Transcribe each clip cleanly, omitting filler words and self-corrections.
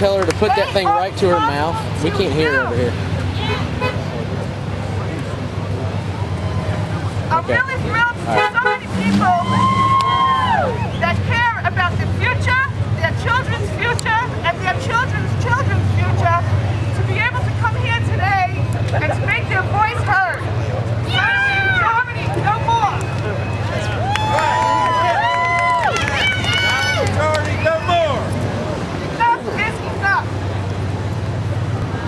tell her to put that thing right to her mouth? We can't hear her over here. I'm really thrilled to see so many people that care about the future, their children's future, and their children's children's future, to be able to come here today and to make their voice heard. Germany, no more. Germany, no more. Enough is enough.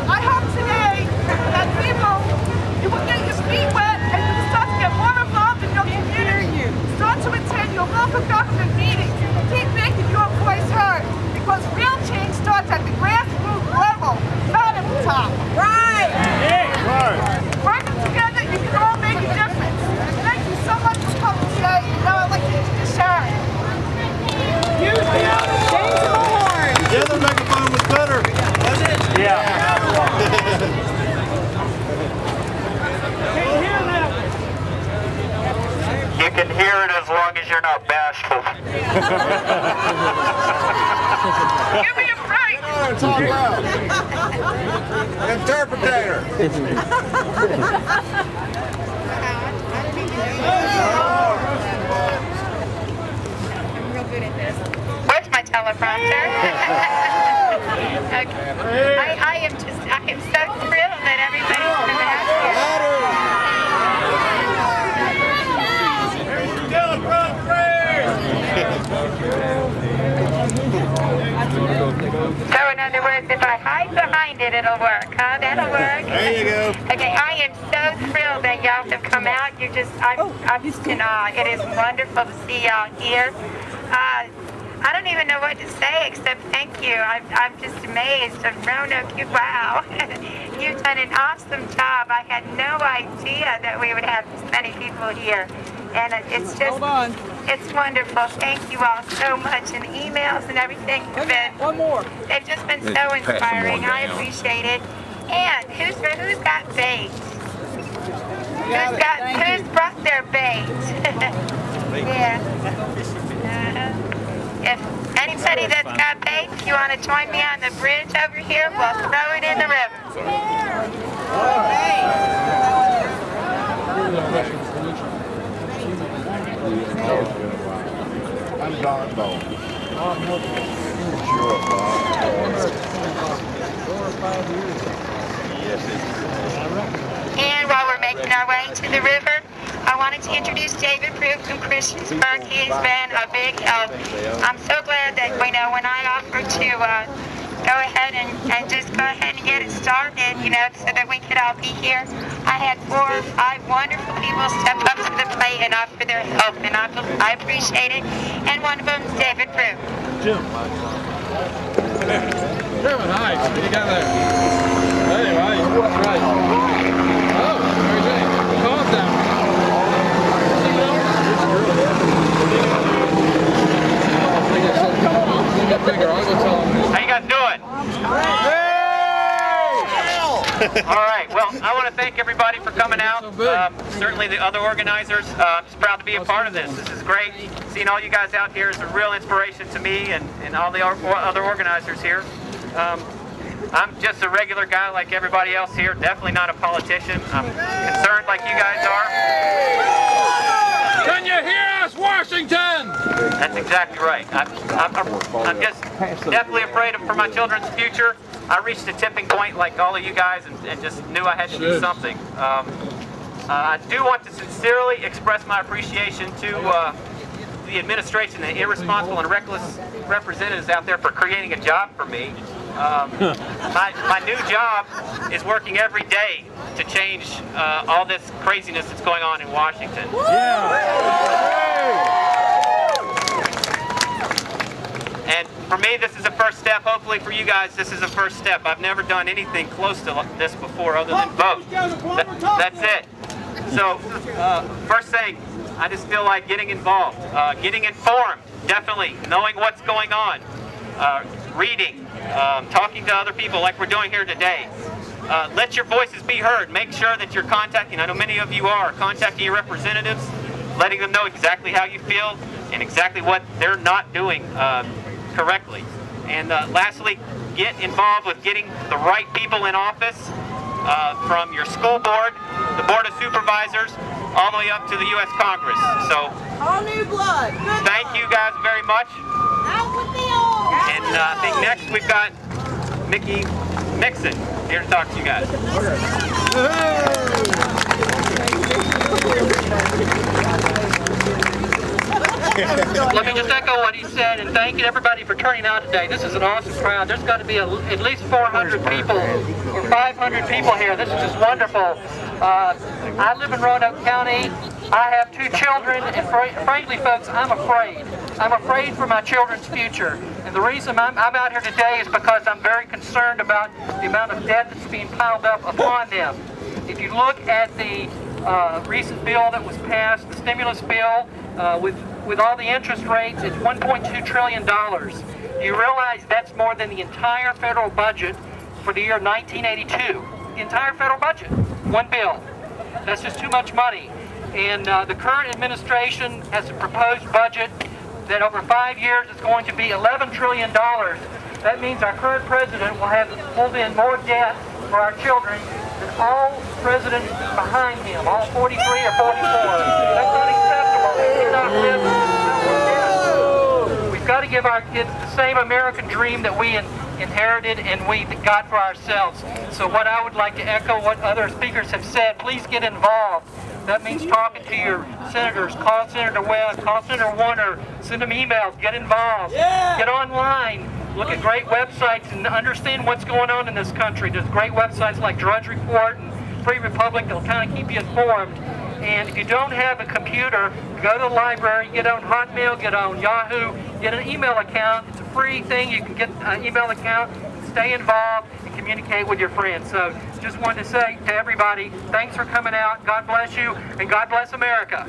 I hope today that people, you will get your feet wet and you will start to get more involved in your community. Start to attend your local government meetings. Keep making your voice heard, because real change starts at the grassroots level, not at the top. Right! Working together, you can all make a difference. Thank you so much for coming today. Now I'd like to introduce Sharon. Use the other horn. The other microphone was better. Was it? Yeah. You can hear it as long as you're not bashful. Give me a break. Talk loud. Interpreter. I'm real good at this. Where's my teleprompter? Okay. I am so thrilled that everybody's coming out here. So in other words, if I hide behind it, it'll work, huh? That'll work. There you go. Okay, I am so thrilled that y'all have come out. I'm just in awe. It is wonderful to see y'all here. I don't even know what to say except thank you. I'm just amazed. Roanoke, wow. You've done an awesome job. I had no idea that we would have this many people here. And it's just, it's wonderful. Thank you all so much. And the emails and everything have been, they've just been so inspiring. I appreciate it. And who's got bait? Who's brought their bait? Yeah. If anybody that's got bait, if you want to join me on the bridge over here, we'll throw it in the river. I'm Don Bone. And while we're making our way to the river, I wanted to introduce David Prue from Christiansburg. He's been a big help. I'm so glad that, when I offered to go ahead and just go ahead and get it started, so that we could all be here, I had 4 or 5 wonderful people step up to the plate and offer their help, and I appreciate it. And one of them is David Prue. Jim, hi. What you got there? Hey, right. That's right. Oh, very good. Calm down. How you guys doing? All right. Well, I want to thank everybody for coming out. Certainly the other organizers. I'm just proud to be a part of this. This is great. Seeing all you guys out here is a real inspiration to me and all the other organizers here. I'm just a regular guy like everybody else here. Definitely not a politician. I'm concerned like you guys are. Can you hear us, Washington? That's exactly right. I'm just definitely afraid for my children's future. I reached a tipping point like all of you guys and just knew I had to do something. I do want to sincerely express my appreciation to the administration, the irresponsible and reckless representatives out there for creating a job for me. My new job is working every day to change all this craziness that's going on in Washington. And for me, this is a first step. Hopefully for you guys, this is a first step. I've never done anything close to this before other than vote. That's it. So, first thing, I just feel like getting involved, getting informed, definitely, knowing what's going on, reading, talking to other people like we're doing here today. Let your voices be heard. Make sure that you're contacting, I know many of you are, contacting your representatives, letting them know exactly how you feel and exactly what they're not doing correctly. And lastly, get involved with getting the right people in office, from your school board, the Board of Supervisors, all the way up to the U.S. Congress. So, All new blood. Good thank you guys very much. Out with the old. And I think next we've got Mickey Mixon here to talk to you guys. Let me just echo what he said and thank everybody for turning out today. This is an awesome crowd. There's got to be at least 400 people or 500 people here. This is just wonderful. I live in Roanoke County. I have 2 children, and frankly, folks, I'm afraid. I'm afraid for my children's future. And the reason I'm out here today is because I'm very concerned about the amount of debt that's being piled up upon them. If you look at the recent bill that was passed, the stimulus bill, with all the interest rates, it's $1.2 trillion. You realize that's more than the entire federal budget for the year 1982. The entire federal budget, one bill. That's just too much money. And the current administration has a proposed budget that over 5 years is going to be $11 trillion. That means our current president will have pulled in more debt for our children than all presidents behind him, all 43 or 44. That's not acceptable. We cannot live with debt. We've got to give our kids the same American dream that we inherited and we got for ourselves. So what I would like to echo what other speakers have said, please get involved. That means talking to your senators. Call Senator Webb, call Senator Warner, send them emails, get involved, get online, look at great websites and understand what's going on in this country. There's great websites like Drudge Report and Free Republic that'll kind of keep you informed. And if you don't have a computer, go to the library, get on Hotmail, get on Yahoo, get an email account. It's a free thing. You can get an email account, stay involved, and communicate with your friends. So just wanted to say to everybody, thanks for coming out. God bless you, and God bless America.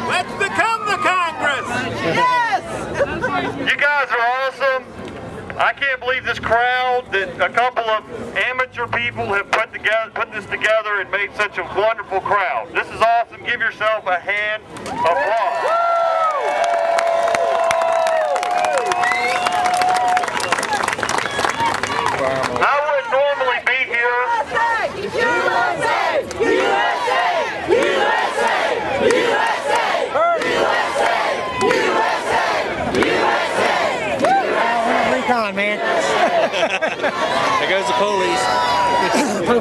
Let's become the Congress! You guys are awesome. I can't believe this crowd that a couple of amateur people have put this together and made such a wonderful crowd. This is awesome. Give yourself a hand of applause. I wouldn't normally be here. Recon, man. There goes the police. I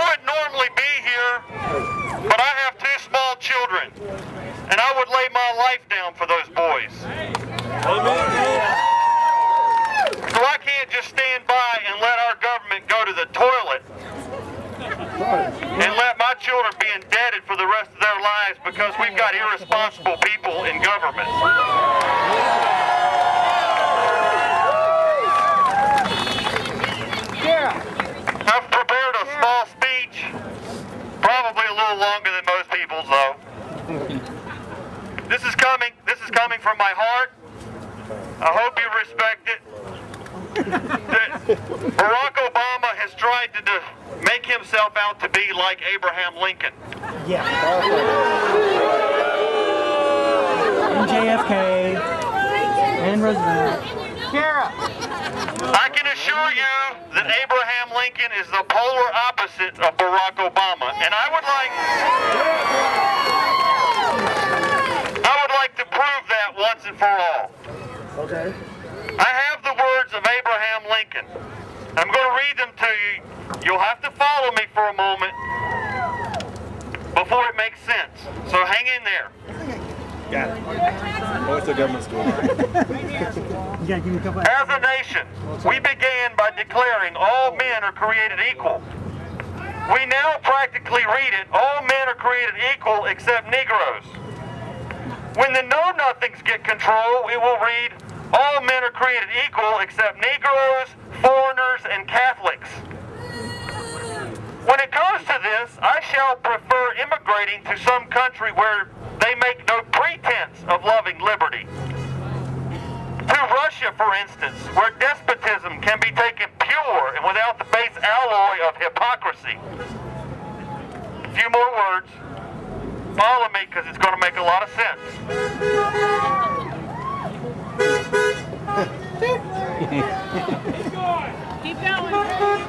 wouldn't normally be here, but I have 2 small children, and I would lay my life down for those boys. So I can't just stand by and let our government go to the toilet and let my children be indebted for the rest of their lives because we've got irresponsible people in government. I've prepared a small speech, probably a little longer than most people's though. This is coming from my heart. I hope you respect it. Barack Obama has tried to make himself out to be like Abraham Lincoln. Yeah. And JFK. And Roosevelt. I can assure you that Abraham Lincoln is the polar opposite of Barack Obama, and I would like to prove that once and for all. Okay. I have the words of Abraham Lincoln. I'm going to read them to you. You'll have to follow me for a moment before it makes sense. So hang in there. Got it. What's the government school? You gotta give me a couple. As a nation, we began by declaring all men are created equal. We now practically read it, all men are created equal except Negroes. When the know-nothings get control, we will read, all men are created equal except Negroes, foreigners, and Catholics. When it comes to this, I shall prefer immigrating to some country where they make no pretense of loving liberty. To To Russia, for instance, where despotism can be taken pure and without the base alloy of hypocrisy. A few more words. Follow me because it's going to make a lot of sense. Keep going.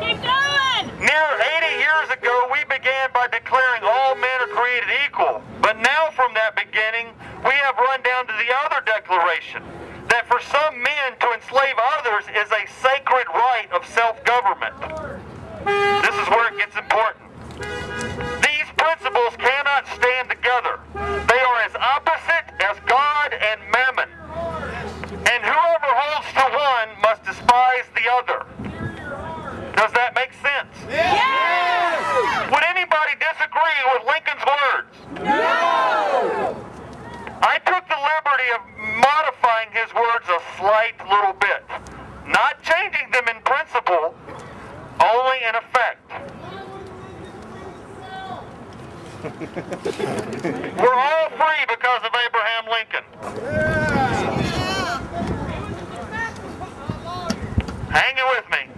Keep going. Near 80 years ago, we began by declaring all men are created equal. But now from that beginning, we have run down to the other declaration, that for some men to enslave others is a sacred right of self-government. This is where it gets important. These principles cannot stand together. They are as opposite as God and mammon. And whoever holds to one must despise the other. Does that make sense? Yes! Would anybody disagree with Lincoln's words? No! I took the liberty of modifying his words a slight little bit. Not changing them in principle, only in effect. We're all free because of Abraham Lincoln. Hang it with me.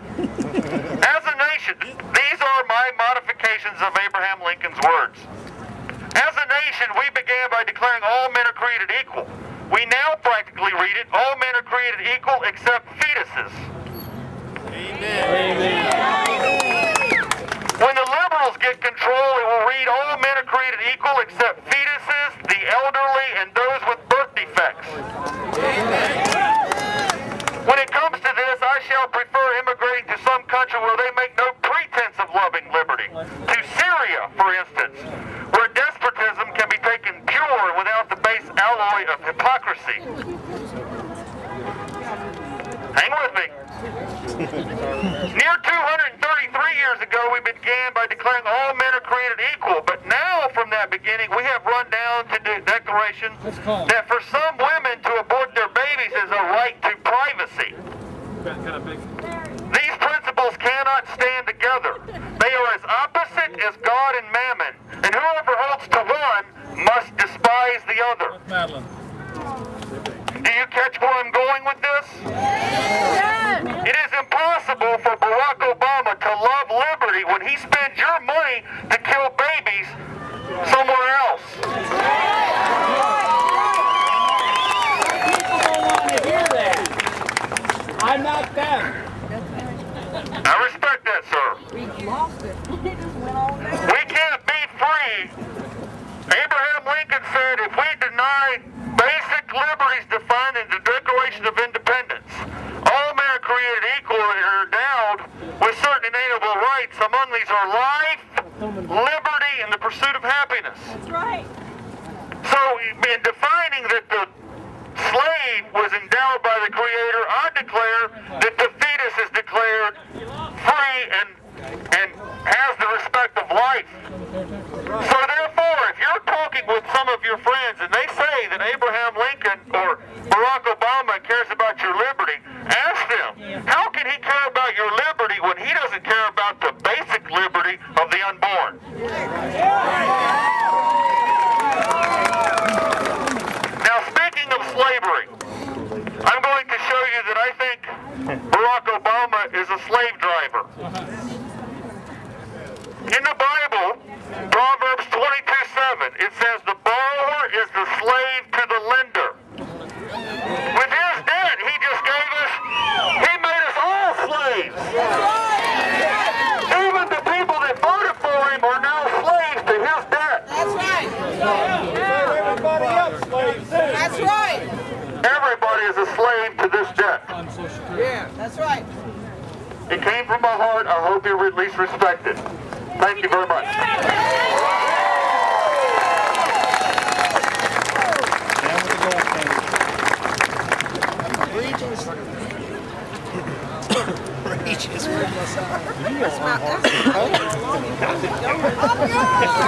As a nation, these are my modifications of Abraham Lincoln's words. As a nation, we began by declaring all men are created equal. We now practically read it, all men are created equal except fetuses. Amen. When the liberals get control, it will read all men are created equal except fetuses, the elderly, and those with birth defects. When it comes to this, I shall prefer immigrating to some country where they make no pretense of loving liberty. To Syria, for instance, where despotism can be taken pure without the base alloy of hypocrisy. Hang with me. Near 233 years ago, we began by declaring all men are created equal, but now from that beginning, we have run down to the declaration that for some women to abort their babies is a right to privacy. These principles cannot stand together. They are as opposite as God and mammon, and whoever holds to one must despise the other. Do you catch where I'm going with this? It is impossible for Barack Obama to love liberty when he spends your money to kill babies somewhere else. People don't want to hear that. I'm not them. I respect that, sir. We can't be free. Abraham Lincoln said if we deny basic liberties defined in the Declaration of Independence, all men are created equal and are endowed with certain inalienable rights. Among these are life, liberty, and the pursuit of happiness. That's right. So in defining that the slave was endowed by the Creator, I declare that the fetus is declared free and has the respect of life. So therefore, if you're talking with some of your friends and they say that Abraham Lincoln or Barack Obama cares about your liberty, ask them, how can he care about your liberty when he doesn't care about the basic liberty of the unborn? Now, speaking of slavery, I'm going to show you that I think Barack Obama is a slave driver. In the Bible, Proverbs 22:7, it says the borrower is the slave to the lender. With his debt he just gave us, he made us all slaves. Even the people that voted for him are now slaves to his debt. That's right. Everybody else slaves too. That's right. Everybody is a slave to this debt. Yeah, that's right. It came from my heart. I hope you at least respect it. Thank you very much.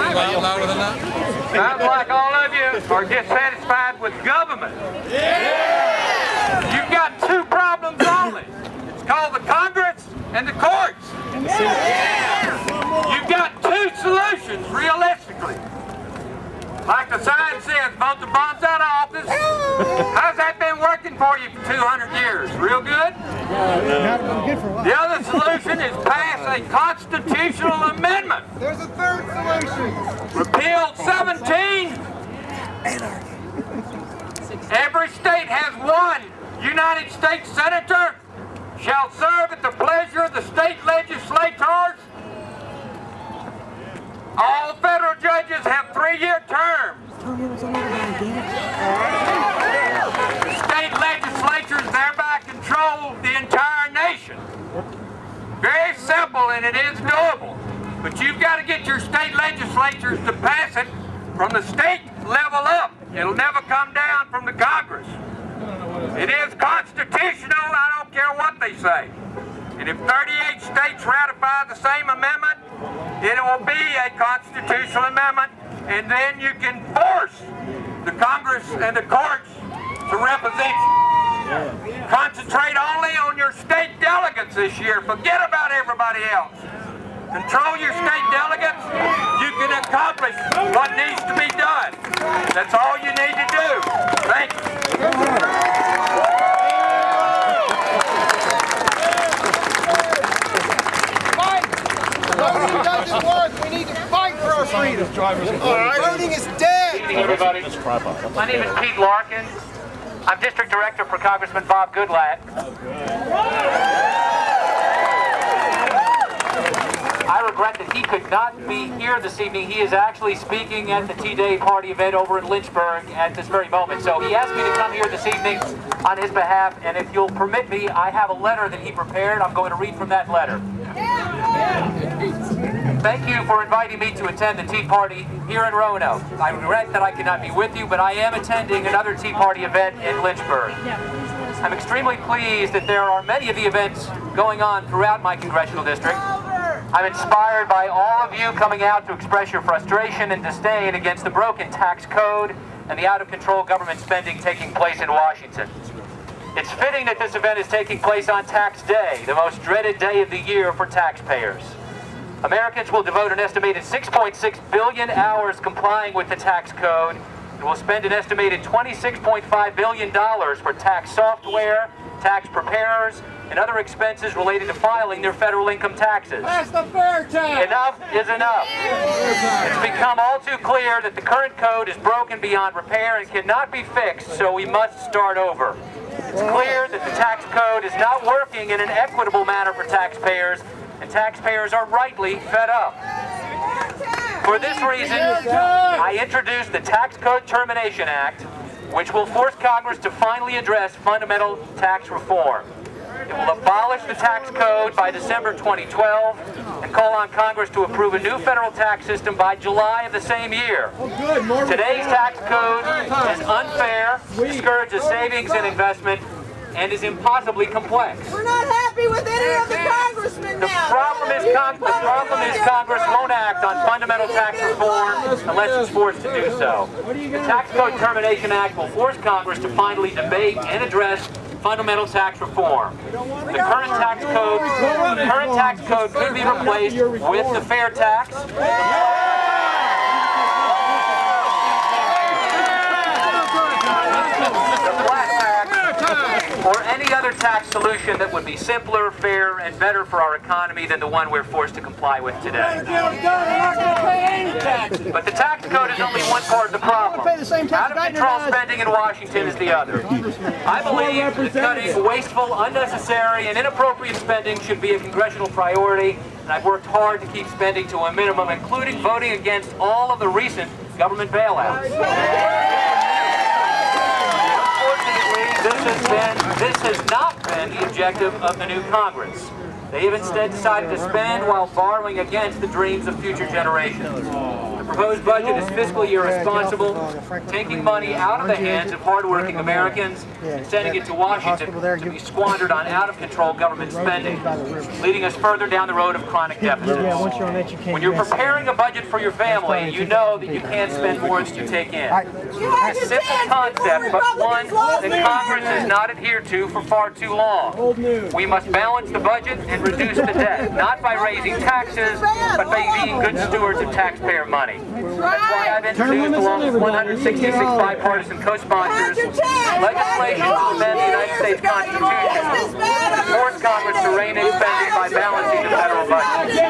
Anybody louder than that? Sounds like all of you are dissatisfied with government. You've got two problems only. It's called the Congress and the courts. You've got two solutions, realistically. Like the sign says, vote the bombs out of office How's that been working for you for 200 years? Real good? The other solution is pass a constitutional amendment. There's a third solution. Repeal 17. Every state has one United States Senator shall serve at the pleasure of the state legislators. All federal judges have 3-year terms. The state legislatures thereby control the entire nation. Very simple, and it is doable. But you've got to get your state legislatures to pass it from the state level up. It'll never come down from the Congress. It is constitutional, I don't care what they say. And if 38 states ratify the same amendment, it will be a constitutional amendment, and then you can force the Congress and the courts to represent you. Concentrate only on your state delegates this year. Forget about everybody else. Control your state delegates. You can accomplish what needs to be done. That's all you need to do. Thank you. Voting doesn't work. We need to fight for our freedom. Voting is dead. Good evening, everybody. My name is Pete Larkin. I'm District Director for Congressman Bob Goodlatte. I regret that he could not be here this evening. He is actually speaking at the T-Day party event over in Lynchburg at this very moment. So he asked me to come here this evening on his behalf, and if you'll permit me, I have a letter that he prepared. I'm going to read from that letter. Thank you for inviting me to attend the Tea Party here in Roanoke. I regret that I cannot be with you, but I am attending another Tea Party event in Lynchburg. I'm extremely pleased that there are many of the events going on throughout my congressional district. I'm inspired by all of you coming out to express your frustration and disdain against the broken tax code and the out-of-control government spending taking place in Washington. It's fitting that this event is taking place on Tax Day, the most dreaded day of the year for taxpayers. Americans will devote an estimated 6.6 billion hours complying with the tax code and will spend an estimated $26.5 billion for tax software, tax preparers, and other expenses related to filing their federal income taxes. That's the fair tax. Enough is enough. It's become all too clear that the current code is broken beyond repair and cannot be fixed, so we must start over. It's clear that the tax code is not working in an equitable manner for taxpayers, and taxpayers are rightly fed up. For this reason, I introduced the Tax Code Termination Act, which will force Congress to finally address fundamental tax reform. It will abolish the tax code by December 2012 and call on Congress to approve a new federal tax system by July of the same year. Today's tax code is unfair, discourages savings and investment, and is impossibly complex. We're not happy with any of the congressmen now. The problem is Congress won't act on fundamental tax reform unless it's forced to do so. The Tax Code Termination Act will force Congress to finally debate and address fundamental tax reform. The current tax code could be replaced with the fair tax, or any other tax solution that would be simpler, fair, and better for our economy than the one we're forced to comply with today. But the tax code is only one part of the problem. Out-of-control spending in Washington is the other. I believe that cutting wasteful, unnecessary, and inappropriate spending should be a congressional priority, and I've worked hard to keep spending to a minimum, including voting against all of the recent government bailouts. This has not been the objective of the new Congress. They have instead decided to spend while borrowing against the dreams of future generations. The proposed budget is fiscally irresponsible, taking money out of the hands of hardworking Americans and sending it to Washington to be squandered on out-of-control government spending, leading us further down the road of chronic deficits. When you're preparing a budget for your family, you know that you can't spend more than you take in. It's a simple concept, but one that Congress has not adhered to for far too long. We must balance the budget and reduce the debt, not by raising taxes, but by being good stewards of taxpayer money. That's why I've introduced, along with 166 bipartisan co-sponsors, legislation to amend the United States Constitution to force Congress to rein in spending by balancing the federal budget.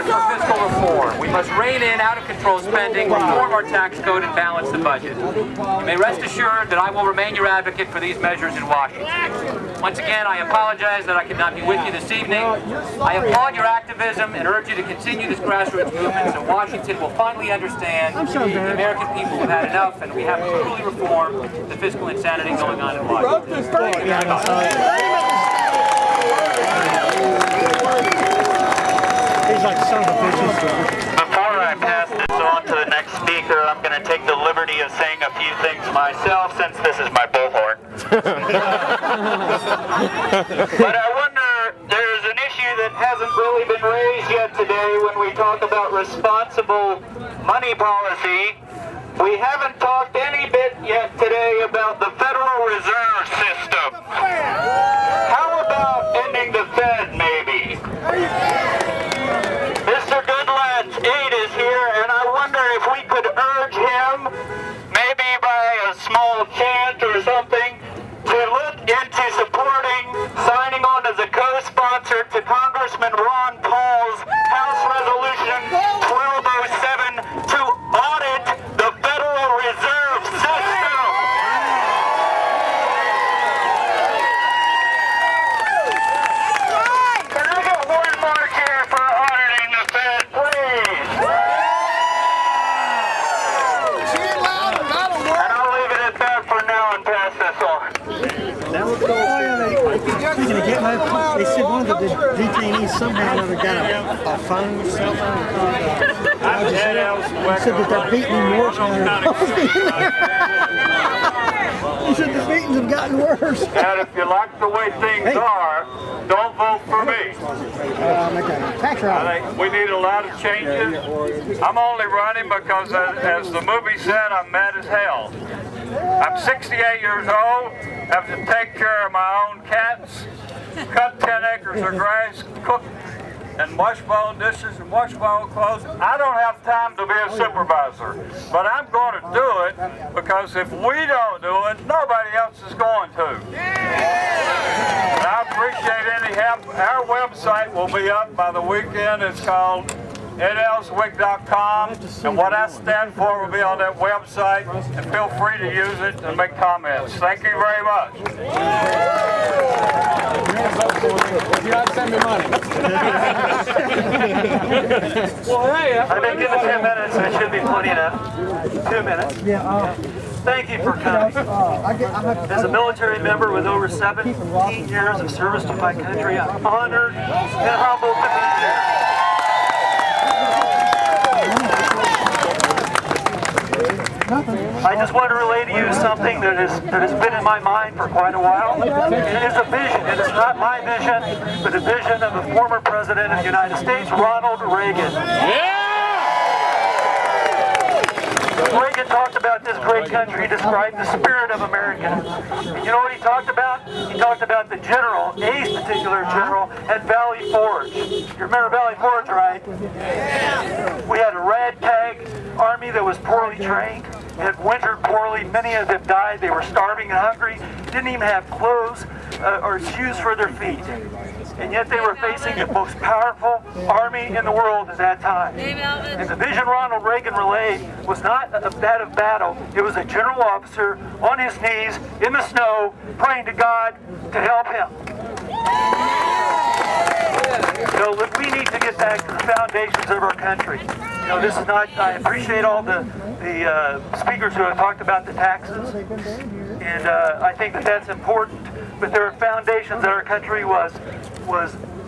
Fiscal reform. We must rein in out-of-control spending, reform our tax code, and balance the budget. You may rest assured that I will remain your advocate for these measures in Washington. Once again, I apologize that I could not be with you this evening. I applaud your activism and urge you to continue this grassroots movement so Washington will finally understand the American people have had enough and we have to truly reform the fiscal insanity going on in Washington. He's like son of a bitch. Before I pass this on to the next speaker, I'm going to take the liberty of saying a few things myself, since this is my bullhorn. But I wonder, there's an issue that hasn't really been raised yet today when we talk about responsible money policy. We haven't talked any bit yet today about the Federal Reserve System. How about ending the Fed, maybe? Mr. Goodlad's aide is here, and I wonder if we could urge him, maybe by a small chant or something, to look into supporting, signing on as a co-sponsor to Congressman Ron Paul's House Resolution 1207 to audit the Federal Reserve System. Can I get one more cheer for auditing the Fed, please? And I'll leave it at that for now and pass this on. Speaking of getting they said one of the detainees somehow or other got a phone, cell phone. They said that they're beating him worse now. He said the beatings have gotten worse. And if you like the way things are, don't vote for me. Tax I think we need a lot of changes. I'm only running because, as the movie said, I'm mad as hell. I'm 68 years old, have to take care of my own cats, cut 10 acres of grass, cook and wash my own dishes and wash my own clothes. I don't have time to be a supervisor, but I'm going to do it because if we don't do it, nobody else is going to. And I appreciate any help. Our website will be up by the weekend. It's called NLsWig.com, and what I stand for will be on that website, and feel free to use it and make comments. Thank you very much. You have to send me money. Well, hey, I've been given 10 minutes, and it should be plenty enough. 2 minutes. Thank you for coming. As a military member with over 17 years of service to my country, I'm honored and humbled to be here. I just want to relay to you something that has been in my mind for quite a while. It is a vision. It is not my vision, but a vision of the former President of the United States, Ronald Reagan. Reagan talked about this great country. He described the spirit of America. And you know what he talked about? He talked about the general, a particular general, at Valley Forge. You remember Valley Forge, right? We had a ragtag army that was poorly trained, had wintered poorly. Many of them died. They were starving and hungry. Didn't even have clothes or shoes for their feet. And yet they were facing the most powerful army in the world at that time. And the vision Ronald Reagan relayed was not that of battle. It was a general officer on his knees in the snow praying to God to help him. So we need to get back to the foundations of our country. You know, this is not, I appreciate all the speakers who have talked about the taxes. And I think that that's important. But there are foundations that our country was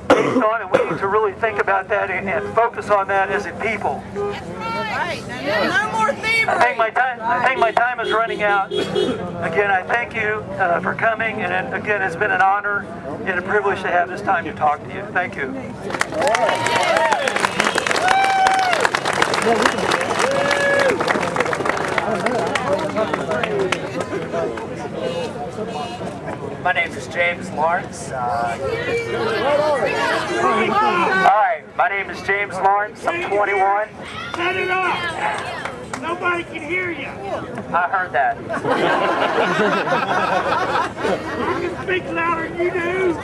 based on, and we need to really think about that and focus on that as a people. Right. No more thievery. I think my time is running out. Again, I thank you for coming, and again, it's been an honor and a privilege to have this time to talk to you. Thank you. My name is James Lawrence. My name is James Lawrence. I'm 21. Set it off! Nobody can hear you. I heard that. I can speak louder than you do.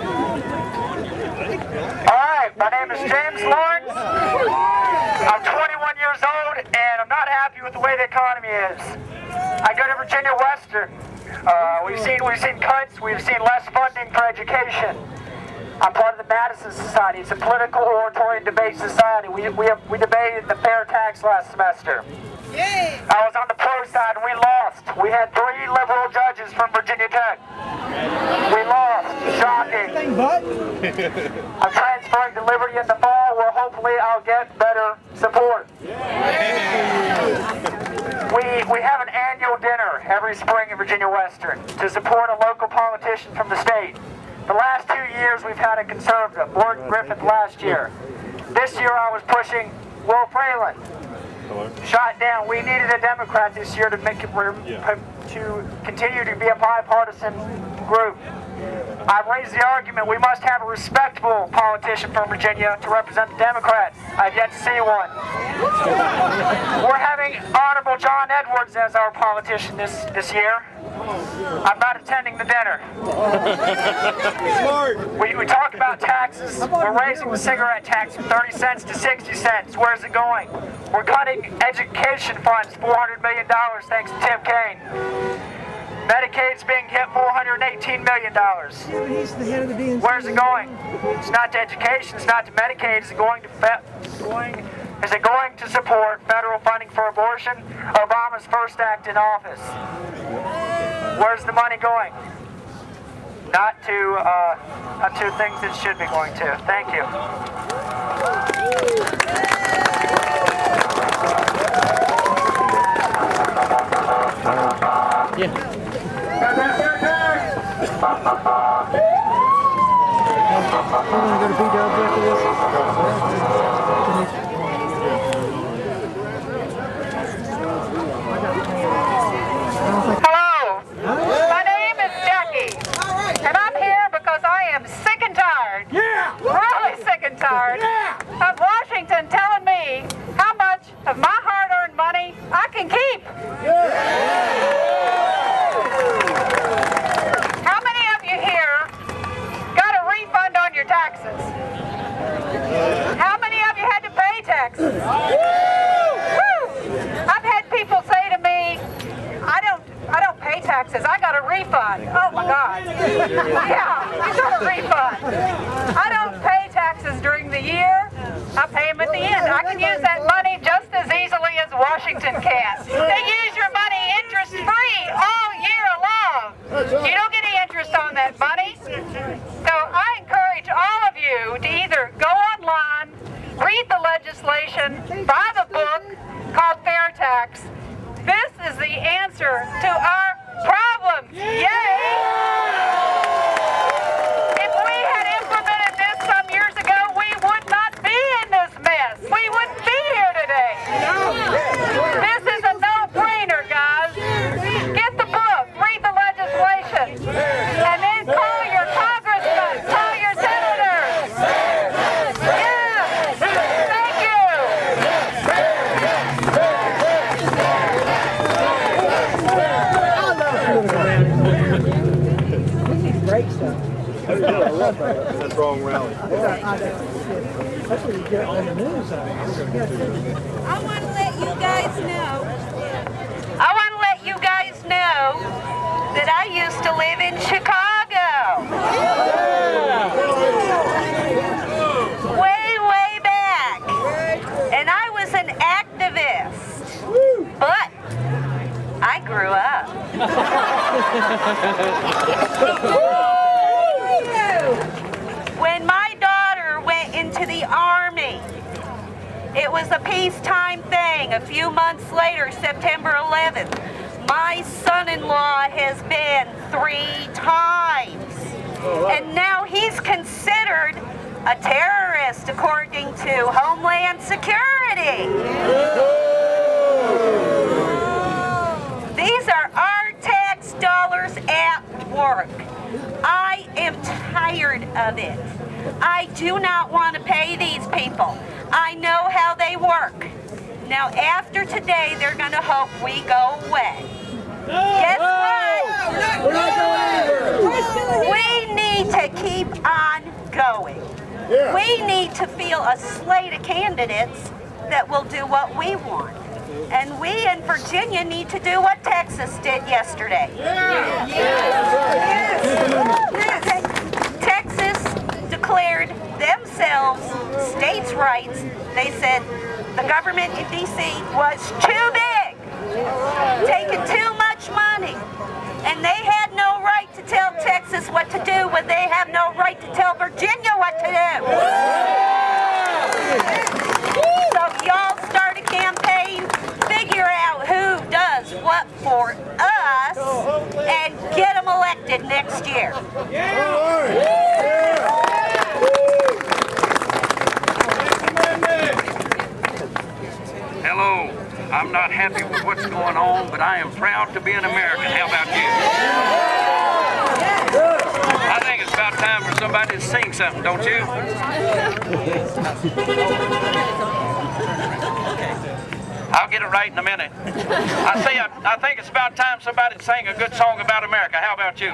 Alright, my name is James Lawrence. I'm 21 years old and I'm not happy with the way the economy is. I go to Virginia Western. We've seen cuts, we've seen less funding for education. I'm part of the Madison Society. It's a political, oratory, and debate society. We debated the fair tax last semester. I was on the pro side and we lost. We had 3 liberal judges from Virginia Tech. We lost. Shocking. I'm transferring to Liberty in the fall where hopefully I'll get better support. We have an annual dinner every spring in Virginia Western to support a local politician from the state. The last 2 years we've had a conservative, Warren Griffith last year. This year I was pushing Will Fralin. Shot down. We needed a Democrat this year to make it to continue to be a bipartisan group. I've raised the argument we must have a respectable politician from Virginia to represent the Democrats. I've yet to see one. We're having Honorable John Edwards as our politician this year. I'm not attending the dinner. We talk about taxes. We're raising the cigarette tax from 30 cents to 60 cents. Where's it going? We're cutting education funds, $400 million thanks to Tim Kaine. Medicaid's being hit $418 million. Where's it going? It's not to education, it's not to Medicaid, is it going to support federal funding for abortion? Obama's first act in office. Where's the money going? Not to things it should be going to. Thank you. Hello, my name is Jackie, and I'm here because I am sick and tired, really sick and tired, of Washington telling me how much of my hard-earned money I can keep. How many of you here got a refund on your taxes? How many of you had to pay taxes? Woo! I've had people say to me, I don't pay taxes, I got a refund. Oh my God. Yeah, I got a refund. I don't pay taxes during the year, I pay them at the end. I can use that money just as easily as Washington can. They use your money interest-free all year long. You don't get any interest on that money. So I encourage all of you to either go online, read the legislation, buy the book called Fair Tax. This is the answer to our problems. Yay! If we had implemented this some years ago, we would not be in this mess. We wouldn't be here today. This is a no-brainer, guys. Get the book, read the legislation, and then call your congressmen, call your senators. Yes! Thank you! Great stuff. That's wrong rally. That's what you get on the news. I want to let you guys know that I used to live in Chicago. Way back. And I was an activist. But I grew up. When my daughter went into the Army, it was a peacetime thing. A few months later, September 11th, my son-in-law has been 3 times. And now he's considered a terrorist according to Homeland Security. These are our tax dollars at work. I am tired of it. I do not want to pay these people. I know how they work. Now, after today, they're going to hope we go away. Guess what? We're not going anywhere. We need to keep on going. We need to field a slate of candidates that will do what we want. And we in Virginia need to do what Texas did yesterday. Texas declared themselves states' rights. They said the government in D.C. was too big, taking too much money. And they had no right to tell Texas what to do when they have no right to tell Virginia what to do. So y'all start a campaign, figure out who does what for us, and get them elected next year. Hello. I'm not happy with what's going on, but I am proud to be an American. How about you? I think it's about time for somebody to sing something, don't you? I'll get it right in a minute. I think it's about time somebody sang a good song about America. How about you?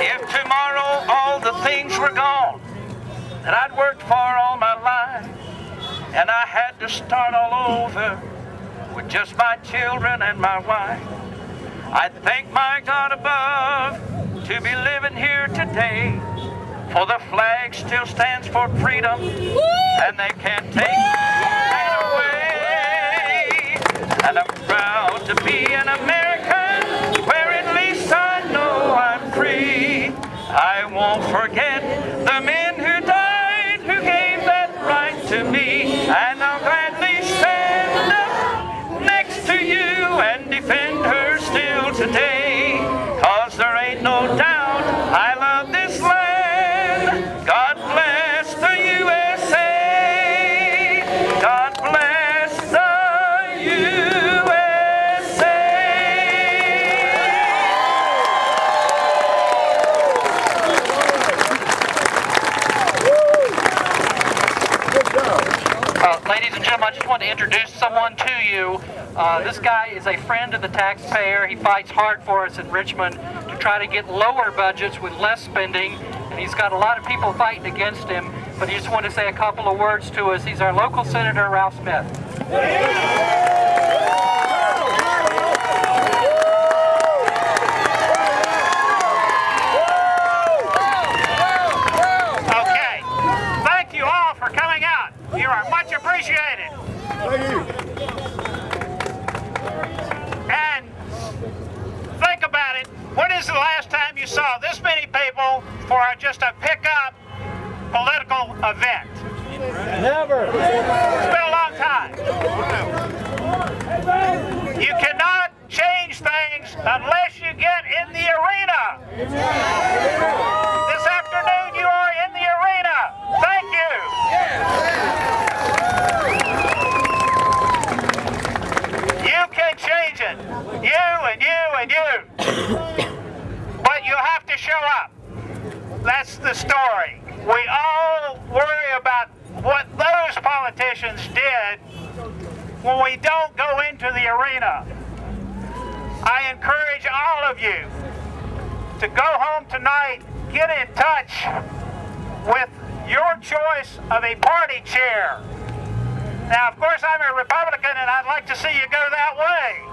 If tomorrow all the things were gone that I'd worked for all my life, and I had to start all over with just my children and my wife, I thank my God above to be living here today, for the flag still stands for freedom, and they can't take that away. And I'm proud to be an American, where at least I know I'm free. I won't forget the men who died, who gave that right to me, and I'll gladly stand up next to you and defend her still today, 'cause there ain't no doubt I love this land. God bless the USA. God bless the USA. Ladies and gentlemen, I just want to introduce someone to you. This guy is a friend of the taxpayer. He fights hard for us in Richmond to try to get lower budgets with less spending. And he's got a lot of people fighting against him, but he just wanted to say a couple of words to us. He's our local Senator, Ralph Smith. Okay. Thank you all for coming out. You are much appreciated. And think about it. When is the last time you saw this many people for just a pickup political event? Never. It's been a long time. You cannot change things unless you get in the arena. This afternoon you are in the arena. Thank you. You can change it. You and you and you. But you have to show up. That's the story. We all worry about what those politicians did when we don't go into the arena. I encourage all of you to go home tonight, get in touch with your choice of a party chair. Now, of course, I'm a Republican, and I'd like to see you go that way.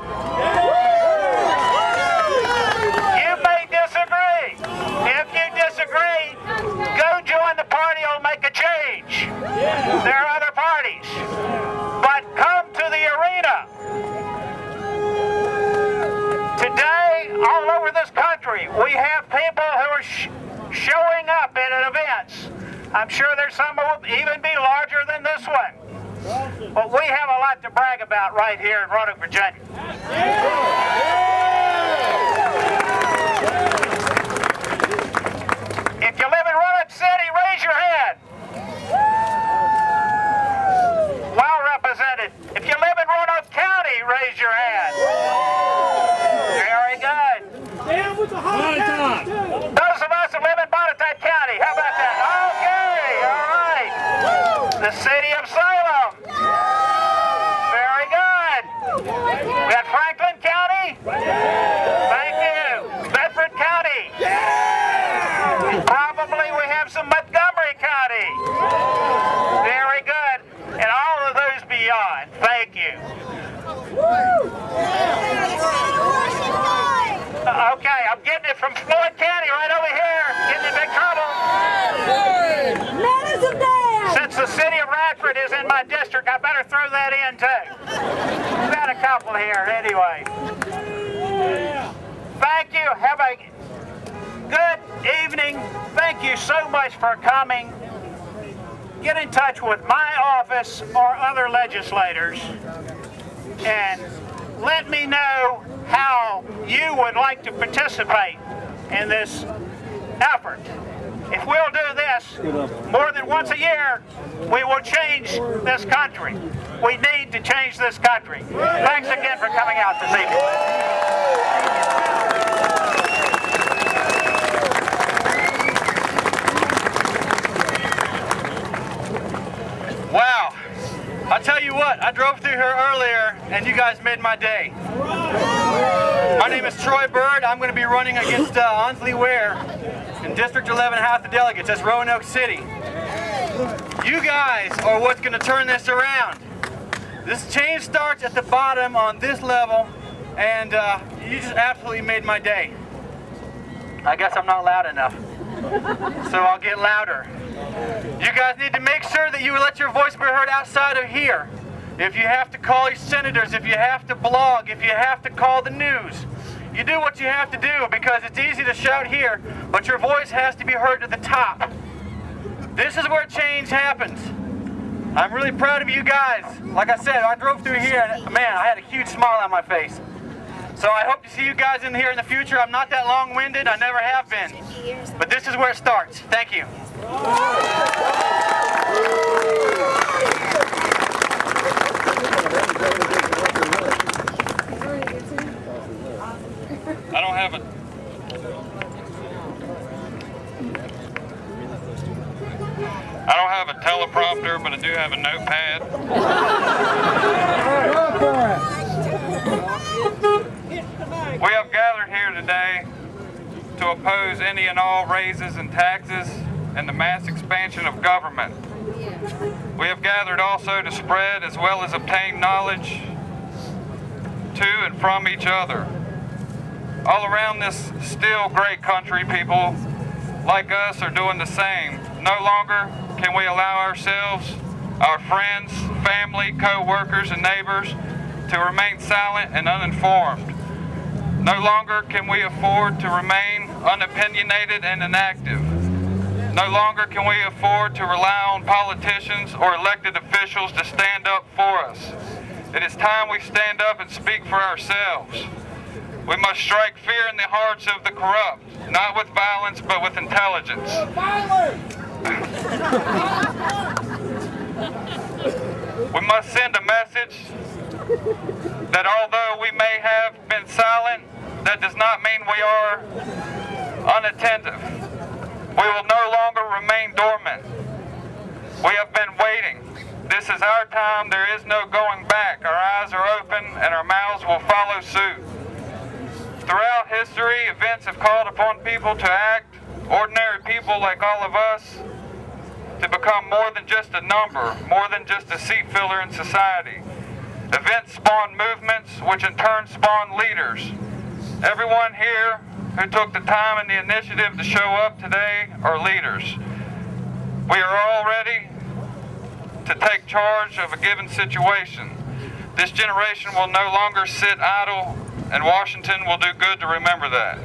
You may disagree. If you disagree, go join the party or make a change. There are other parties. But come to the arena. Today, all over this country, we have people who are showing up at events. I'm sure there's some who will even be larger than this one. But we have a lot to brag about right here in Roanoke, Virginia. If you live in Roanoke City, raise your hand. Well represented. If you live in Roanoke County, raise your hand. Very good. Down with the high. Those of us that live in Bonnetat County, how about that? Okay. The city of Salem. Very good. We have Franklin County. Thank you. Bedford County. Probably we have some Montgomery County. Very good. And all of those beyond. Thank you. Okay, I'm getting it from Floyd County right over here. Getting in big trouble. Since the city of Radford is in my district, I better throw that in too. We've got a couple here anyway. Thank you. Have a good evening. Thank you so much for coming. Get in touch with my office or other legislators and let me know how you would like to participate in this effort. If we'll do this more than once a year, we will change this country. We need to change this country. Thanks again for coming out this evening. Wow. I'll tell you what, I drove through here earlier and you guys made my day. My name is Troy Bird. I'm going to be running against Ansley Ware in District 11 House of Delegates. That's Roanoke City. You guys are what's going to turn this around. This change starts at the bottom on this level, and you just absolutely made my day. I guess I'm not loud enough, so I'll get louder. You guys need to make sure that you let your voice be heard outside of here. If you have to call your senators, if you have to blog, if you have to call the news, you do what you have to do, because it's easy to shout here, but your voice has to be heard to the top. This is where change happens. I'm really proud of you guys. Like I said, I drove through here and man, I had a huge smile on my face. So I hope to see you guys in here in the future. I'm not that long-winded, I never have been. But this is where it starts. Thank you. I don't have a teleprompter, but I do have a notepad. We have gathered here today to oppose any and all raises and taxes and the mass expansion of government. We have gathered also to spread as well as obtain knowledge to and from each other. All around this still great country, people like us are doing the same. No longer can we allow ourselves, our friends, family, co-workers, and neighbors to remain silent and uninformed. No longer can we afford to remain unopinionated and inactive. No longer can we afford to rely on politicians or elected officials to stand up for us. It is time we stand up and speak for ourselves. We must strike fear in the hearts of the corrupt, not with violence, but with intelligence. We must send a message that although we may have been silent, that does not mean we are unattentive. We will no longer remain dormant. We have been waiting. This is our time. There is no going back. Our eyes are open and our mouths will follow suit. Throughout history, events have called upon people to act, ordinary people like all of us, to become more than just a number, more than just a seat filler in society. Events spawn movements, which in turn spawn leaders. Everyone here who took the time and the initiative to show up today are leaders. We are all ready to take charge of a given situation. This generation will no longer sit idle, and Washington will do good to remember that.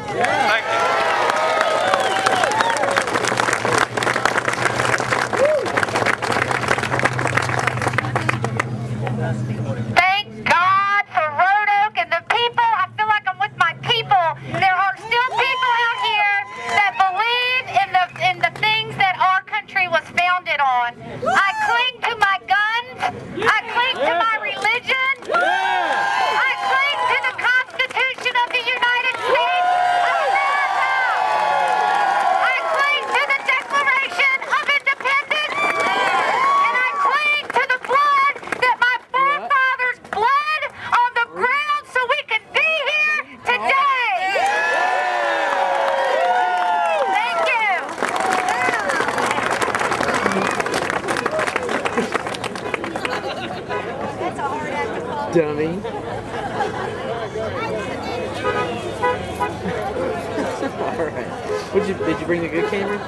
Thank you. Thank God for Roanoke and the people. I feel like I'm with my people. There are still people out here that believe in the things that our country was founded on. I cling to my guns. I cling to my religion. I cling to the Constitution of the United States of America. I cling to the Declaration of Independence. Dummy. Alright. Did you bring the good camera?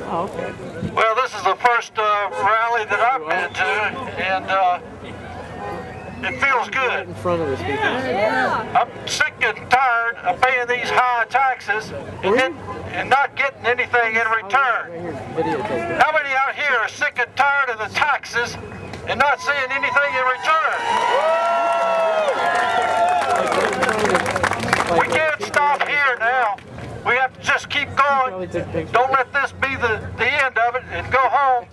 Oh, okay. Well, this is the first rally that I've been to, and it feels good. In front of us, people. I'm sick and tired of paying these high taxes and not getting anything in return. How many out here are sick and tired of the taxes and not seeing anything in return? We can't stop here now. We have to just keep going. Don't let this be the end of it and go home.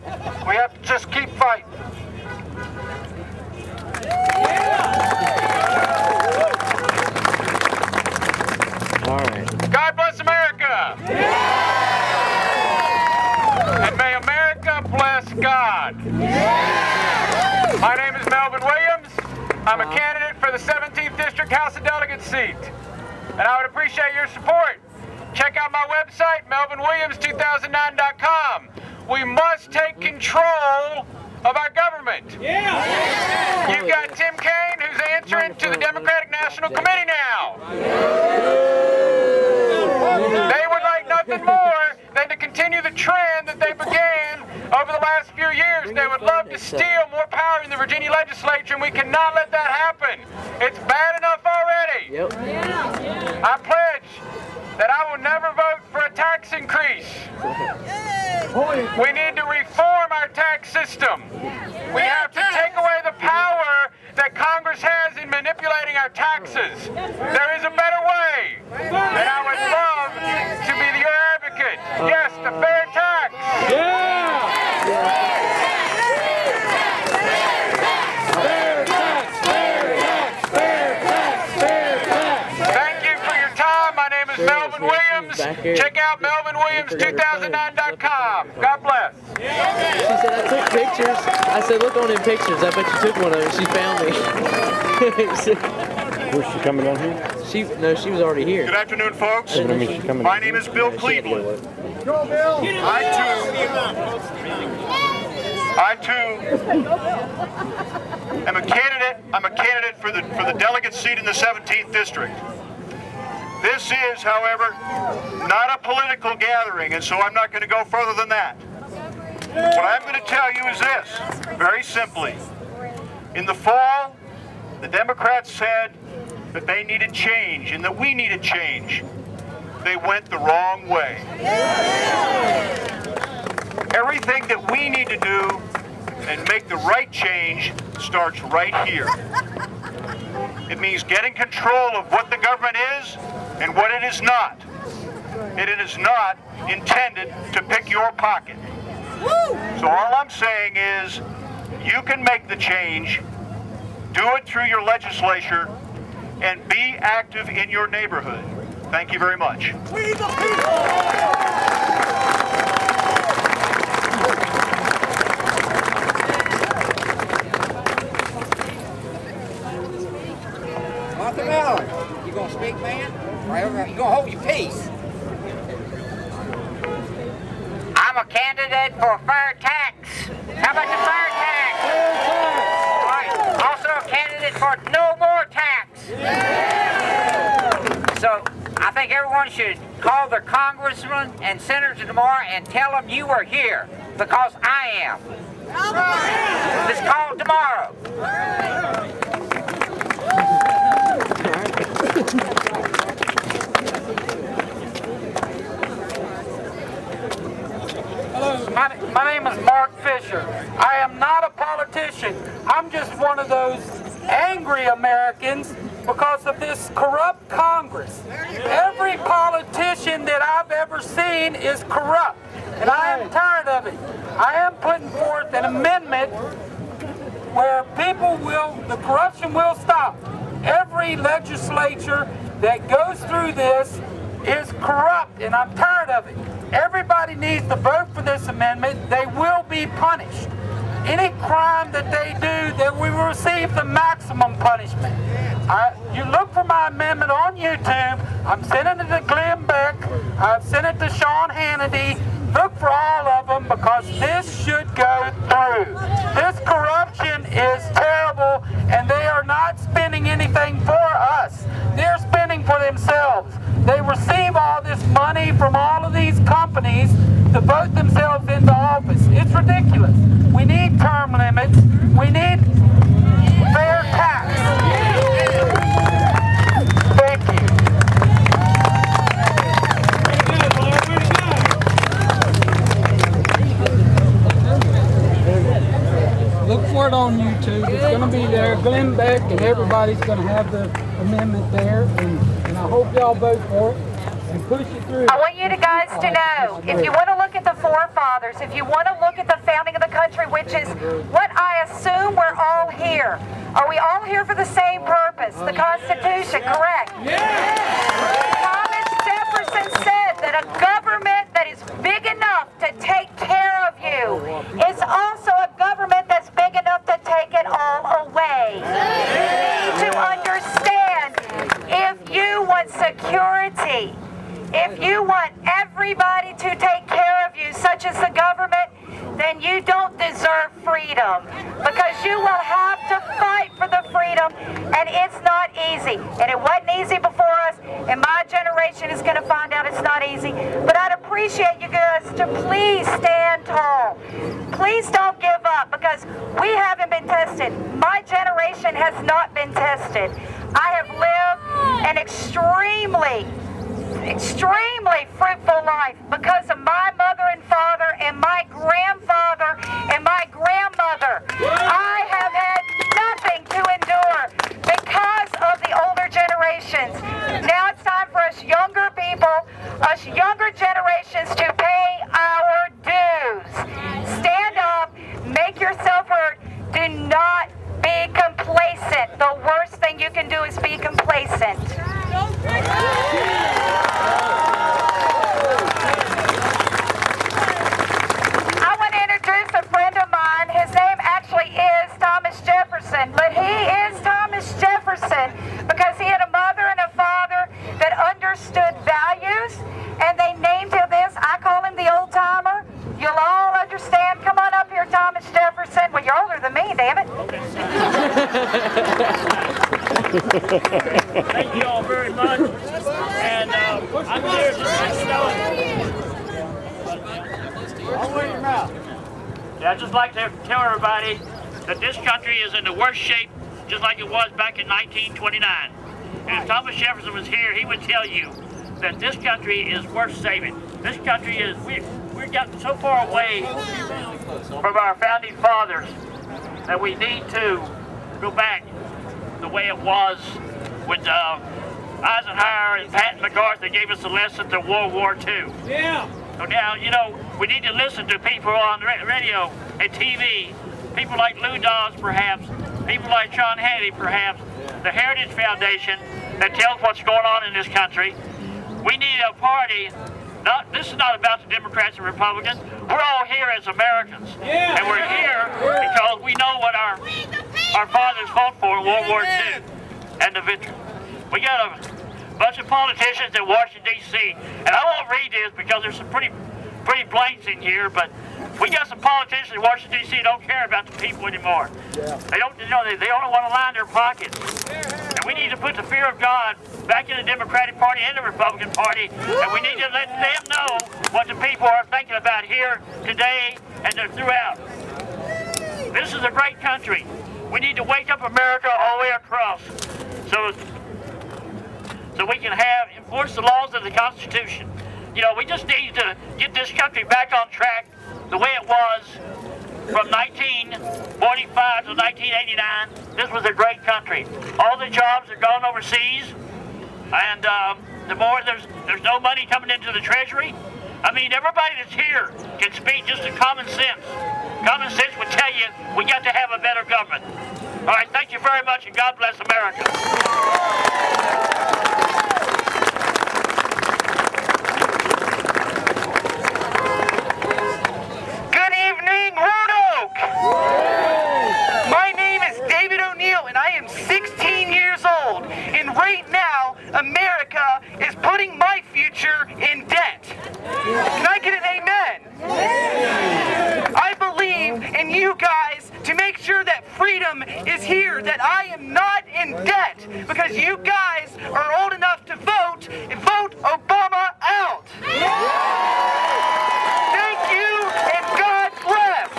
We have to just keep fighting. All right. God bless America. And may America bless God. My name is Melvin Williams. I'm a candidate for the 17th District House of Delegates seat. And I would appreciate your support. Check out my website, melvinwilliams2009.com. We must take control of our government. You've got Tim Kaine, who's answering to the Democratic National Committee now. They would like nothing more than to continue the trend that they began over the last few years. They would love to steal more power in the Virginia legislature, and we cannot let that happen. It's bad enough already. I pledge that I will never vote for a tax increase. We need to reform our tax system. We have to take away the power that Congress has in manipulating our taxes. There is a better way, and I would love to be your advocate. Yes, the fair tax. Thank you for your time. My name is Melvin Williams. Check out melvinwilliams2009.com. God bless. She said, I took pictures. I said, look on in pictures. I bet you took one of them. She found me. Was she coming down here? No, she was already here. Good afternoon, folks. My name is Bill Cleveland. I too am a candidate. I'm a candidate for the delegate seat in the 17th district. This is, however, not a political gathering, and so I'm not going to go further than that. What I'm going to tell you is this, very simply. In the fall, the Democrats said that they needed change and that we needed change. They went the wrong way. Everything that we need to do and make the right change starts right here. It means getting control of what the government is and what it is not. And it is not intended to pick your pocket. So all I'm saying is, you can make the change, do it through your legislature, and be active in your neighborhood. Thank you very much. We the people! Martha Mellon, you gonna speak, man? Right over, you gonna hold your peace. I'm a candidate for fair tax. How about the fair tax? Right. Also a candidate for no more tax. So I think everyone should call their congressman and senators tomorrow and tell them you were here, because I am. Just call tomorrow. Hello, my name is Mark Fisher. I am not a politician. I'm just one of those angry Americans because of this corrupt Congress. Every politician that I've ever seen is corrupt, and I am tired of it. I am putting forth an amendment where the corruption will stop. Every legislature that goes through this is corrupt, and I'm tired of it. Everybody needs to vote for this amendment. They will be punished. Any crime that they do, they will receive the maximum punishment. You look for my amendment on YouTube. I'm sending it to Glenn Beck. I've sent it to Sean Hannity. Look for all of them, because this should go through. This corruption is terrible, and they are doing anything for us. They're spending for themselves. They receive all this money from all of these companies to vote themselves into office. It's ridiculous. We need term limits. We need fair tax. Thank you. Look for it on YouTube. It's going to be there. Glenn Beck and everybody's going to have the amendment there, and I hope y'all vote for it and push it through. I want you guys to know, if you want to look at the forefathers, if you want to look at the founding of the country, which is what I assume we're all here. Are we all here for the same purpose? The Constitution, correct? Thomas Jefferson said that a government that is big enough to take care of you is also a government that's big enough to take it all away. You need to understand, if you want security, if you want everybody to take care of you, such as the government, then you don't deserve freedom, because you will have to fight for the freedom, and it's not easy. And it wasn't easy before us, and my generation is going to find out it's not easy. But I'd appreciate you guys to please stand tall. Please don't give up, because we haven't been tested. My generation has not been tested. I have lived an extremely fruitful life because of my mother and father and my grandfather and my grandmother. I have had nothing to endure because of the older generations. Now it's time for us younger people, us younger generations, to pay our dues. Stand up, make yourself heard. Do not be complacent. The worst thing you can do is be complacent. I want to introduce a friend of mine. His name actually is Thomas Jefferson, but he is Thomas Jefferson because he had a mother and a father that understood values, and they named him this. I call him the old timer. You'll all understand. Come on up here, Thomas Jefferson. Well, you're older than me, damn it. Thank you all very much. And I'm here to I'd just like to tell everybody that this country is in the worst shape, just like it was back in 1929. And if Thomas Jefferson was here, he would tell you that this country is worth saving. This country is, we've gotten so far away from our founding fathers that we need to go back the way it was with Eisenhower and Patton MacArthur gave us a lesson to World War II. Yeah. So now, you know, we need to listen to people on radio and TV, people like Lou Dawes perhaps, people like Sean Hannity perhaps, the Heritage Foundation that tells what's going on in this country. We need a party. This is not about the Democrats and Republicans. We're all here as Americans. Yeah. And we're here because we know what our fathers fought for in World War II and the victory. We got a bunch of politicians in Washington, D.C. And I won't read this because there's some pretty blanks in here, but we got some politicians in Washington, D.C. don't care about the people anymore. Yeah. They don't, you know, they only want to line their pockets. And we need to put the fear of God back in the Democratic Party and the Republican Party, and we need to let them know what the people are thinking about here today and throughout. This is a great country. We need to wake up America all the way across so we can enforce the laws of the Constitution. You know, we just need to get this country back on track the way it was from 1945 to 1989. This was a great country. All the jobs are gone overseas, and the more there's no money coming into the Treasury. I mean, everybody that's here can speak just in common sense. Common sense would tell you we got to have a better government. All right, thank you very much, and God bless America. Good evening, Roanoke! My name is David O'Neill, and I am 16 years old. And right now, America is putting my future in debt. Can I get an amen? I believe in you guys to to make sure that freedom is here, that I am not in debt, because you guys are old enough to vote and vote Obama out. Thank you, and God bless.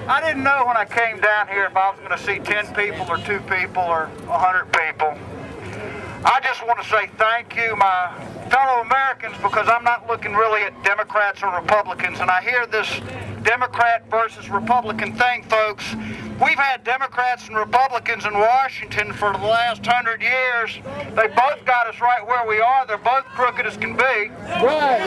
I didn't know when I came down here if I was going to see 10 people or 2 people or 100 people. I just want to say thank you, my fellow Americans, because I'm not looking really at Democrats or Republicans, and I hear this Democrat versus Republican thing, folks. We've had Democrats and Republicans in Washington for the last 100 years. They both got us right where we are. They're both crooked as can be. Right.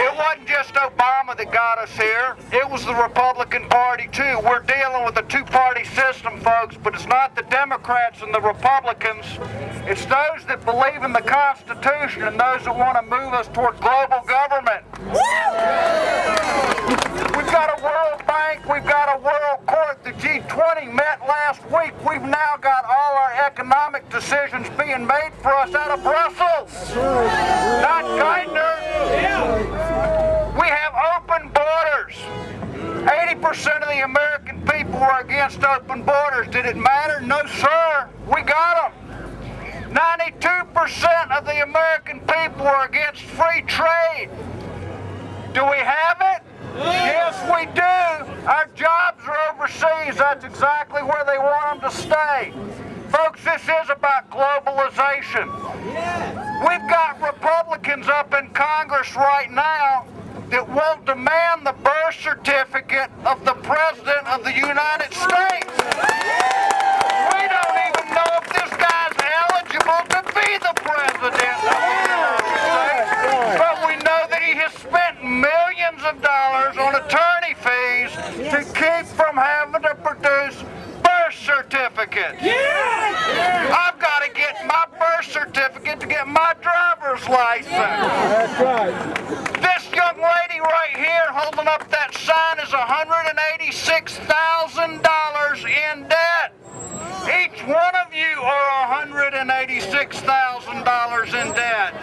It wasn't just Obama that got us here. It was the Republican Party, too. We're dealing with a two-party system, folks, but it's not the Democrats and the Republicans. It's those that believe in the Constitution and those that want to move us toward global government. We've got a World Bank, we've got a World Court, the G20 met last week. We've now got all our economic decisions being made for us out of Brussels, not Geithner. We have open borders. 80% of the American people were against open borders. Did it matter? No, sir. We got them. 92% of the American people are against free trade. Do we have it? Yes, we do. Our jobs are overseas. That's exactly where they want them to stay. Folks, this is about globalization. We've got Republicans up in Congress right now that won't demand the birth certificate of the President of the United States. We don't even know if this guy's eligible to be the President of the United States. But we know that he has spent millions of dollars on attorney fees to keep from having to produce birth certificates. I've got to get my birth certificate to get my driver's license. That's right. This young lady right here holding up that sign is $186,000 in debt. Each one of you are $186,000 in debt.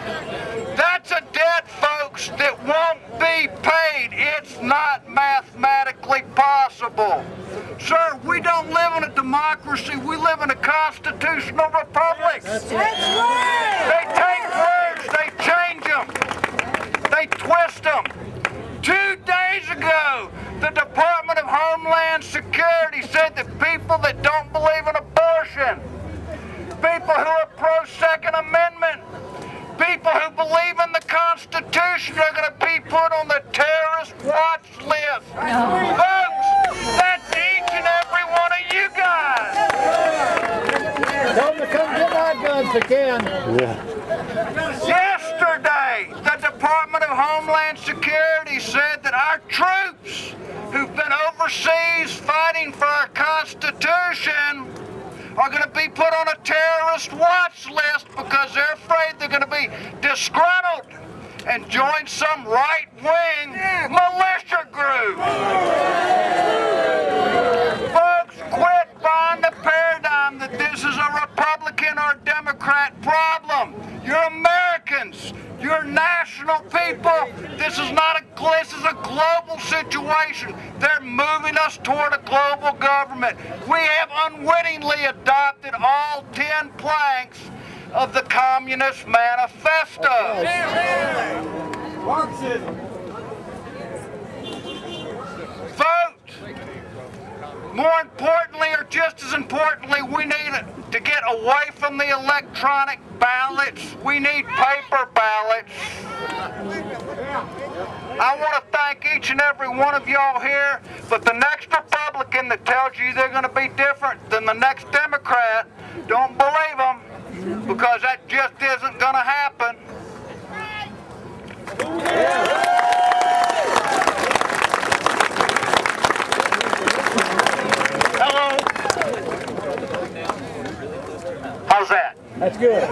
That's a debt, folks, that won't be paid. It's not mathematically possible. Sir, we don't live in a democracy. We live in a constitutional republic. That's right. They take words, they change them, they twist them. 2 days ago, the Department of Homeland Security said that people that don't believe in abortion, people who are pro-Second Amendment, people who believe in the Constitution are going to be put on the terrorist watch list. Folks, that's each and every one of you guys. Tell them to come get my guns if they can. Yesterday, the Department of Homeland Security said that our troops who've been overseas fighting for our Constitution are going to be put on a terrorist watch list because they're afraid they're going to be disgruntled and join some right-wing militia group. Folks, quit buying the paradigm that this is a Republican or Democrat problem. You're Americans. You're national people. This is a global situation. They're moving us toward a global government. We have unwittingly adopted all 10 planks of the Communist Manifesto. Marxism. Vote. More importantly, or just as importantly, we need to get away from the electronic ballots. We need paper ballots. I want to thank each and every one of y'all here, but the next Republican that tells you they're going to be different than the next Democrat, don't believe them, because that just isn't going to happen. Hello. How's that? That's good.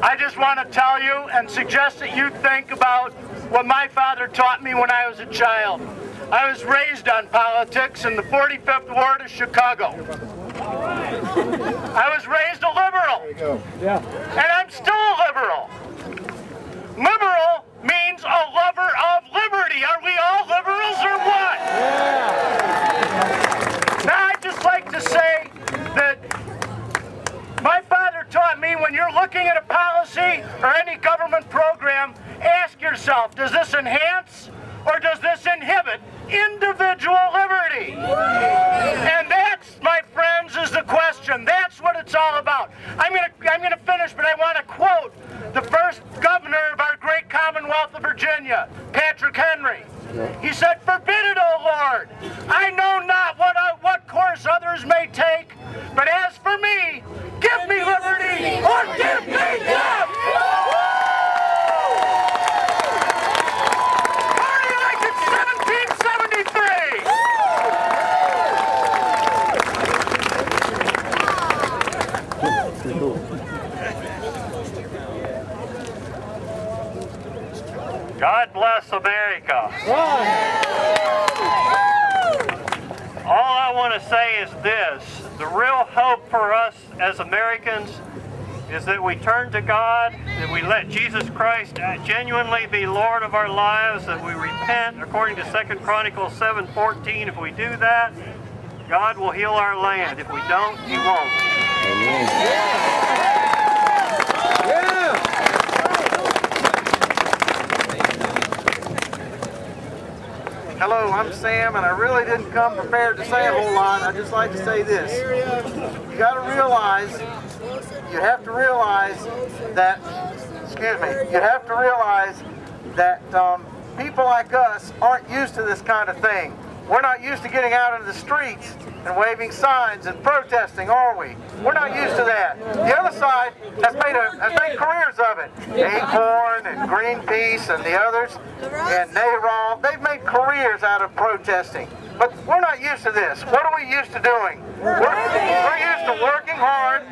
I just want to tell you and suggest that you think about what my father taught me when I was a child. I was raised on politics in the 45th Ward of Chicago. I was raised a liberal. liberal. There you go. Yeah. And I'm still a liberal. Liberal means a lover of liberty. Are we all liberals or what? Now, I'd just like to say that my father taught me when you're looking at a policy or any government program, ask yourself, does this enhance or does this inhibit individual liberty? And that's, my friends, is the question. That's what it's all about. I'm gonna finish, but I want to quote the first governor of our great Commonwealth of Virginia, Patrick Henry. He said, "Forbid it, O Lord. I know not what course others may take, but as for me, give me liberty or give me death." Party like it's 1773. God bless America. All I want to say is this: the real hope for us as Americans is that we turn to God, that we let Jesus Christ genuinely be Lord of our lives, that we repent according to 2 Chronicles 7:14. If we do that, God will heal our land. If we don't, He won't. Hello, I'm Sam, and I really didn't come prepared to say a whole lot. I'd just like to say this. You got to realize, you have to realize that, people like us aren't used to this kind of thing. We're not used to getting out into the streets and waving signs and protesting, are we? We're not used to that. The other side has made careers of it. Acorn and Greenpeace and the others and NARAL, they've made careers out of protesting. But we're not used to this. What are we used to doing? We're used to working hard,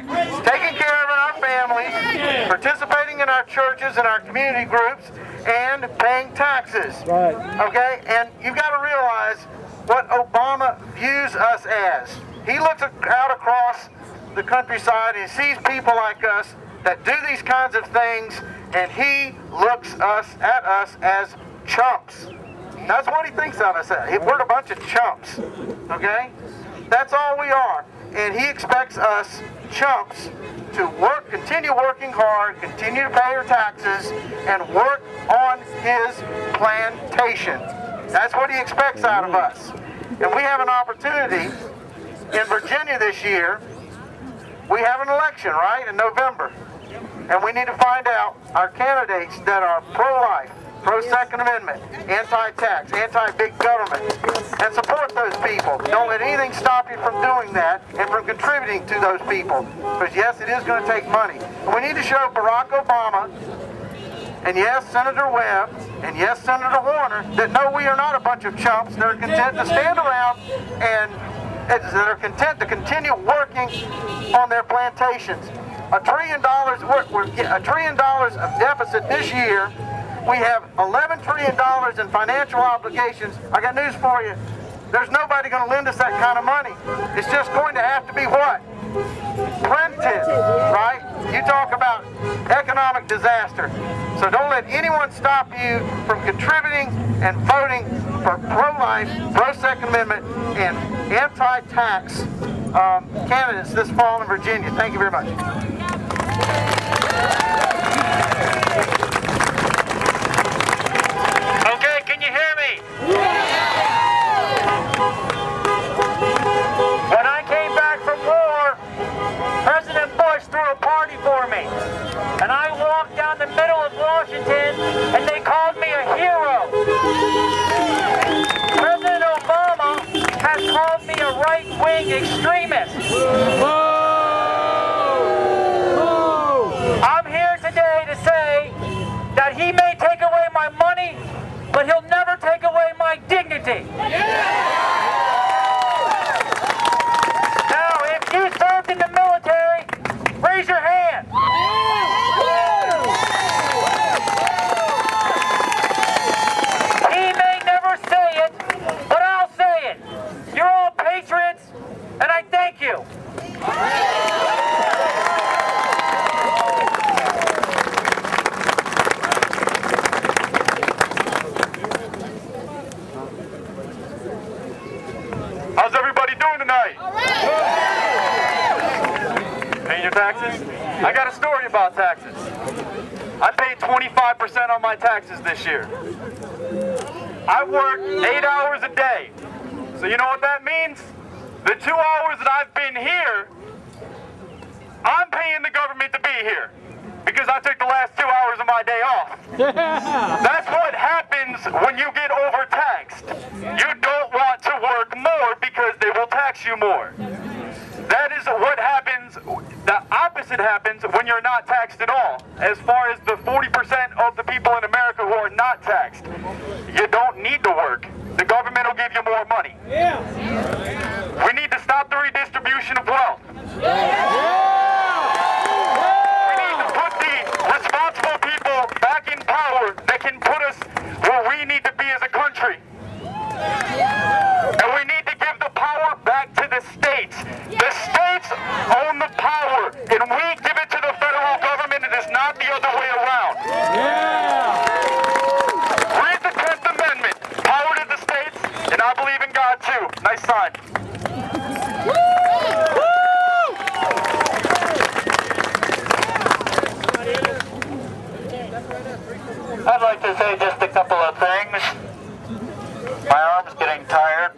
taking care of our families, participating in our churches and our community groups, and paying taxes. Right. Okay? And you've got to realize what Obama views us as. He looks out across the countryside and sees people like us that do these kinds of things, and he looks at us as chumps. That's what he thinks of us as. We're a bunch of chumps. Okay? That's all we are. And he expects us chumps to continue working hard, continue to pay our taxes, and work on his plantation. That's what he expects out of us. And we have an opportunity in Virginia this year. We have an election, right, in November. And we need to find out our candidates that are pro-life, pro-Second Amendment, anti-tax, anti-big government, and support those people. Don't let anything stop you from doing that and from contributing to those people. Because yes, it is going to take money. And we need to show Barack Obama, and yes, Senator Webb, and yes, Senator Warner, that no, we are not a bunch of chumps that are content to stand around and that are content to continue working on their plantations. $1 trillion of deficit this year. We have $11 trillion in financial obligations. I got news for you. There's nobody going to lend us that kind of money. It's just going to have to be what? Printed, right? You talk about economic disaster. So don't let anyone stop you from contributing and voting for pro-life, pro-Second Amendment, and anti-tax candidates this fall in Virginia. Thank you very much. Okay, can you hear me? When I came back from war, President Bush threw a party for me. And I walked down the middle of Washington, and they called me a hero. President Obama has called me a right-wing extremist. I'm here today to say that he may take away my money, but he'll never take away my dignity. Now, if you served in the military, raise your hand. He may never say it, but I'll say it. You're all patriots, and I thank you. your taxes? I got a story about taxes. I paid 25% on my taxes this year. I work 8 hours a day. So you know what that means? The 2 hours that I've been here, I'm paying the government to be here because I took the last 2 hours of my day off. That's what happens when you get overtaxed. You don't want to work more because they will tax you more. That is what happens. The opposite happens when you're not taxed at all. As far as the 40% of the people in America who are not taxed, you don't need to work. The government will give you more money. Yeah. We need to stop the redistribution of wealth. We need to put the responsible people back in power that can put us where we need to be as a country. And we need to give the power back to the states. The states own the power, and we give it to the federal government. It is not the other way around. Yeah. Read the 10th Amendment. Power to the states, and I believe in God too. Nice sign. I'd like to say just a couple of things. My arm's getting tired.